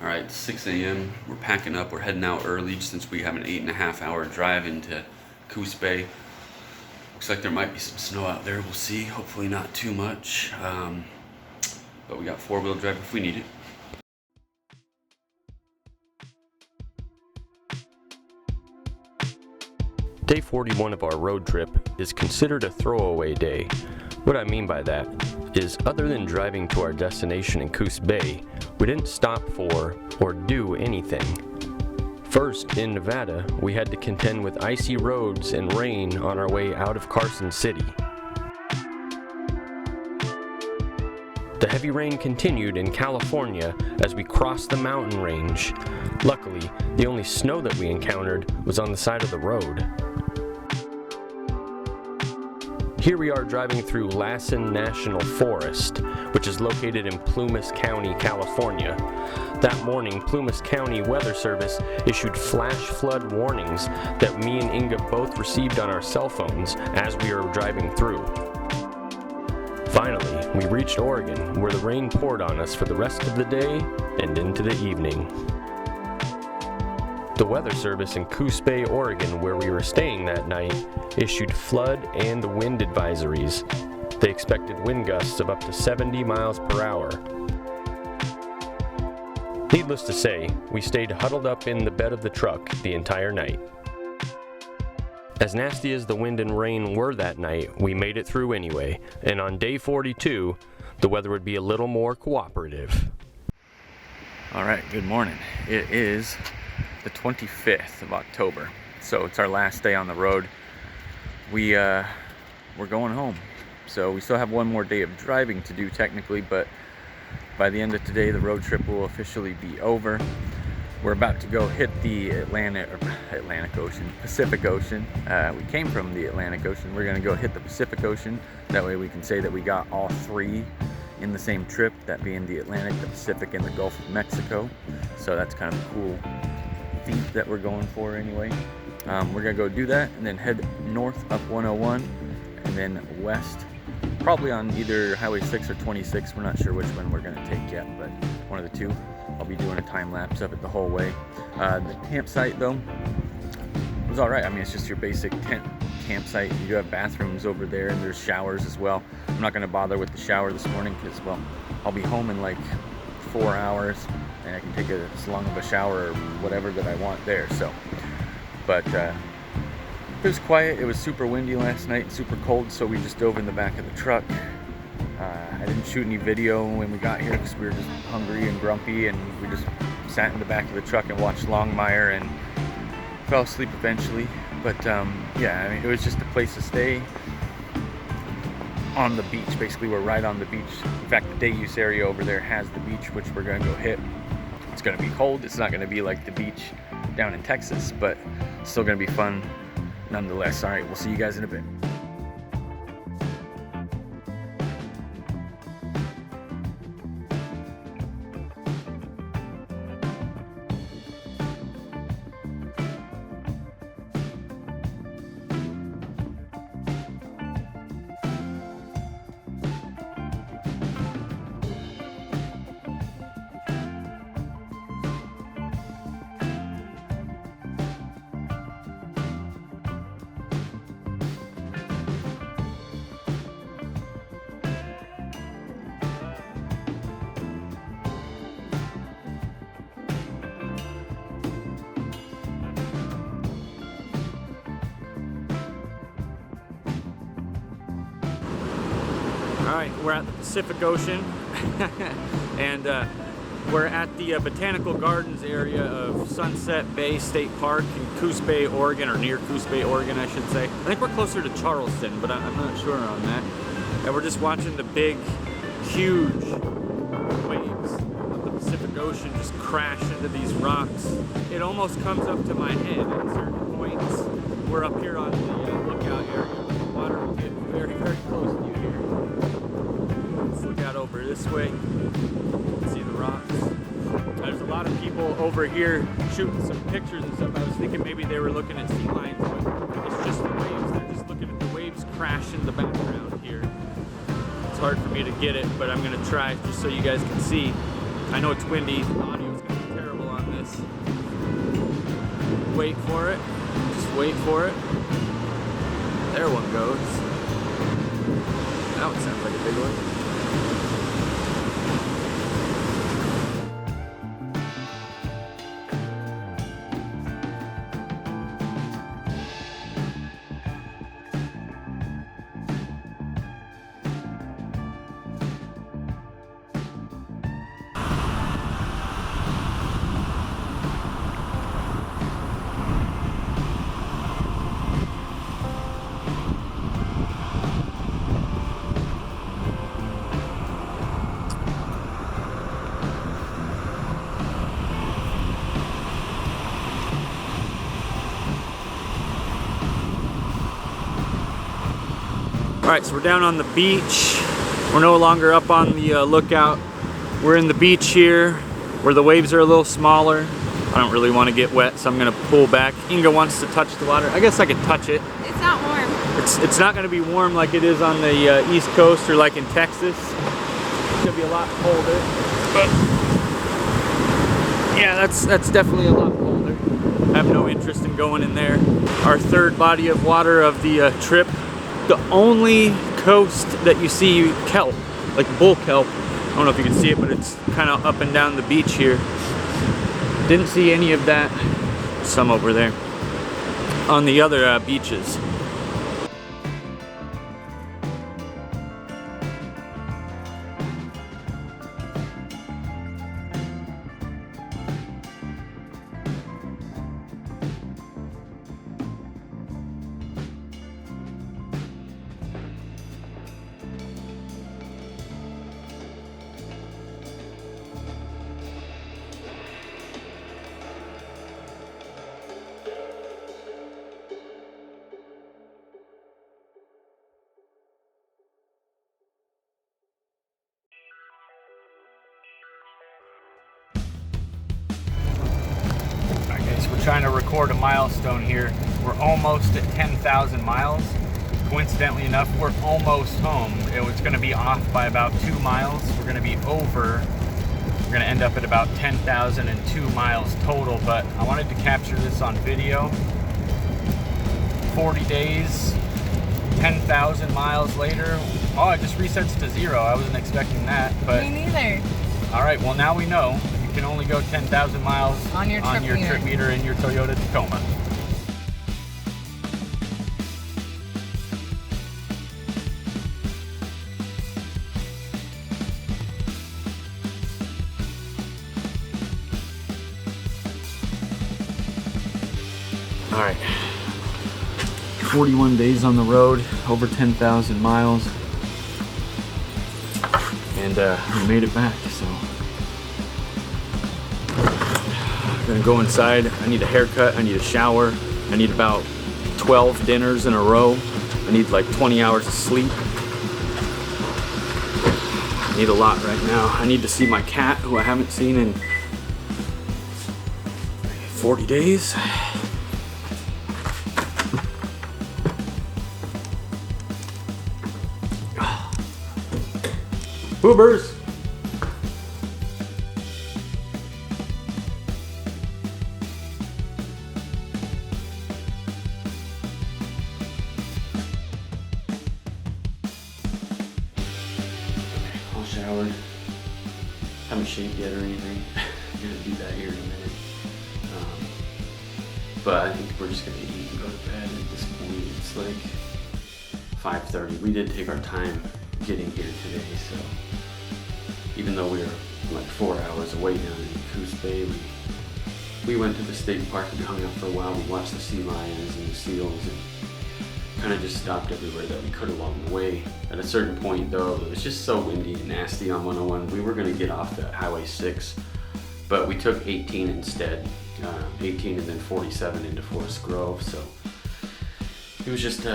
Alright, it's 6 a.m. We're packing up. We're heading out early since we have an 8.5-hour drive into Coos Bay. Looks like there might be some snow out there. We'll see. Hopefully not too much. But we got four-wheel drive if we need it. Day 41 of our road trip is considered a throwaway day. What I mean by that is, other than driving to our destination in Coos Bay, we didn't stop for or do anything. First, in Nevada, we had to contend with icy roads and rain on our way out of Carson City. The heavy rain continued in California as we crossed the mountain range. Luckily, the only snow that we encountered was on the side of the road. Here we are driving through Lassen National Forest, which is located in Plumas County, California. That morning, Plumas County Weather Service issued flash flood warnings that me and Inga both received on our cell phones as we were driving through. Finally, we reached Oregon, where the rain poured on us for the rest of the day and into the evening. The Weather Service in Coos Bay, Oregon, where we were staying that night, issued flood and wind advisories. They expected wind gusts of up to 70 miles per hour. Needless to say, we stayed huddled up in the bed of the truck the entire night. As nasty as the wind and rain were that night, we made it through anyway, and on day 42, the weather would be a little more cooperative. Alright, good morning. It is the 25th of October, so it's our last day on the road. We're going home, so we still have one more day of driving to do technically, but by the end of today the road trip will officially be over. We're about to go hit the Pacific Ocean. We came from the Atlantic Ocean. We're gonna go hit the Pacific Ocean. That way we can say that we got all three in the same trip, that being the Atlantic, the Pacific, and the Gulf of Mexico. So that's kind of a cool feat that we're going for anyway. We're gonna go do that and then head north up 101 and then west, probably on either Highway 6 or 26. We're not sure which one we're gonna take yet, but one of the two. I'll be doing a time lapse of it the whole way. The campsite though was all right. I mean, it's just your basic tent campsite. You do have bathrooms over there and there's showers as well. I'm not gonna bother with the shower this morning because, well, I'll be home in like 4 hours and I can take as long of a shower or whatever that I want there. So, but it was quiet. It was super windy last night and super cold, so we just dove in the back of the truck. I didn't shoot any video when we got here because we were just hungry and grumpy, and we just sat in the back of the truck and watched Longmire and fell asleep eventually. But yeah, I mean, it was just a place to stay on the beach. Basically, we're right on the beach. In fact, the day use area over there has the beach, which we're gonna go hit. It's gonna be cold. It's not gonna be like the beach down in Texas, but it's still gonna be fun nonetheless. All right, we'll see you guys in a bit. All right, we're at the Pacific Ocean and we're at the Botanical Gardens area of Sunset Bay State Park in Coos Bay, Oregon, or near Coos Bay, Oregon, I should say. I think we're closer to Charleston, but I'm not sure on that. And we're just watching the big, huge waves of the Pacific Ocean just crash into these rocks. It almost comes up to my head at certain points. We're up here on the lookout area. The water will get very, very close to you here. Let's look out over this way. See the rocks. There's a lot of people over here shooting some pictures and stuff. I was thinking maybe they were looking at sea lions, but it's just the waves. They're just looking at the waves crash in the background here. It's hard for me to get it, but I'm gonna try just so you guys can see. I know it's windy. The audio's gonna be wait for it. Just wait for it. There one goes. That one sounds like a big one. Alright, so we're down on the beach. We're no longer up on the lookout. We're in the beach here where the waves are a little smaller. I don't really want to get wet, so I'm going to pull back. Inga wants to touch the water. I guess I could touch it. It's not warm. It's not going to be warm like it is on the East Coast or like in Texas. It's going to be a lot colder. But yeah, that's definitely a lot colder. I have no interest in going in there. Our third body of water of the trip. The only coast that you see kelp, like bull kelp. I don't know if you can see it, but it's kind of up and down the beach here. Didn't see any of that. Some over there on the other beaches. We're trying to record a milestone here. We're almost at 10,000 miles. Coincidentally enough, we're almost home. It was going to be off by about 2 miles. We're going to be over. We're going to end up at about 10,002 miles total, but I wanted to capture this on video. 40 days, 10,000 miles later. Oh, it just resets to 0. I wasn't expecting that, but... Me neither. All right, well now we know. You can only go 10,000 miles on your trip meter in your Toyota Tacoma. All right, 41 days on the road, over 10,000 miles, and we made it back, so. I'm gonna go inside. I need a haircut, I need a shower, I need about 12 dinners in a row, I need like 20 hours of sleep. I need a lot right now. I need to see my cat, who I haven't seen in 40 days. Boobers! All showered. Haven't shaved yet or anything. I'm gonna do that here in a minute. But I think we're just gonna eat and go to bed at this point. It's like 5:30. We did take our time getting here today, so even though we were like 4 hours away down in Coos Bay, we went to the state park and hung out for a while. We watched the sea lions and the seals and kind of just stopped everywhere that we could along the way. At a certain point though, it was just so windy and nasty on 101. We were going to get off the Highway 6, but we took 18 instead. 18 and then 47 into Forest Grove, so it was just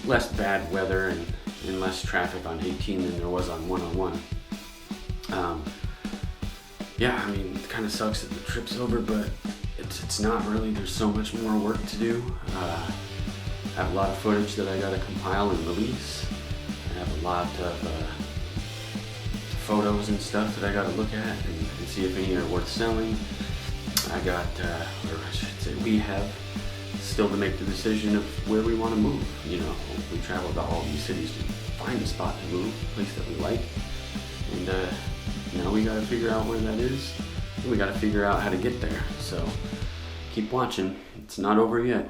less bad weather and less traffic on 18 than there was on 101. Yeah, I mean, it kind of sucks that the trip's over, but it's not really. There's so much more work to do. I have a lot of footage that I gotta compile and release. I have a lot of photos and stuff that I gotta look at and see if any are worth selling. I got, or I should say we have, still to make the decision of where we want to move. You know, we travel to all these cities to find a spot to move, a place that we like, and now we got to figure out where that is, and we got to figure out how to get there. So keep watching, it's not over yet.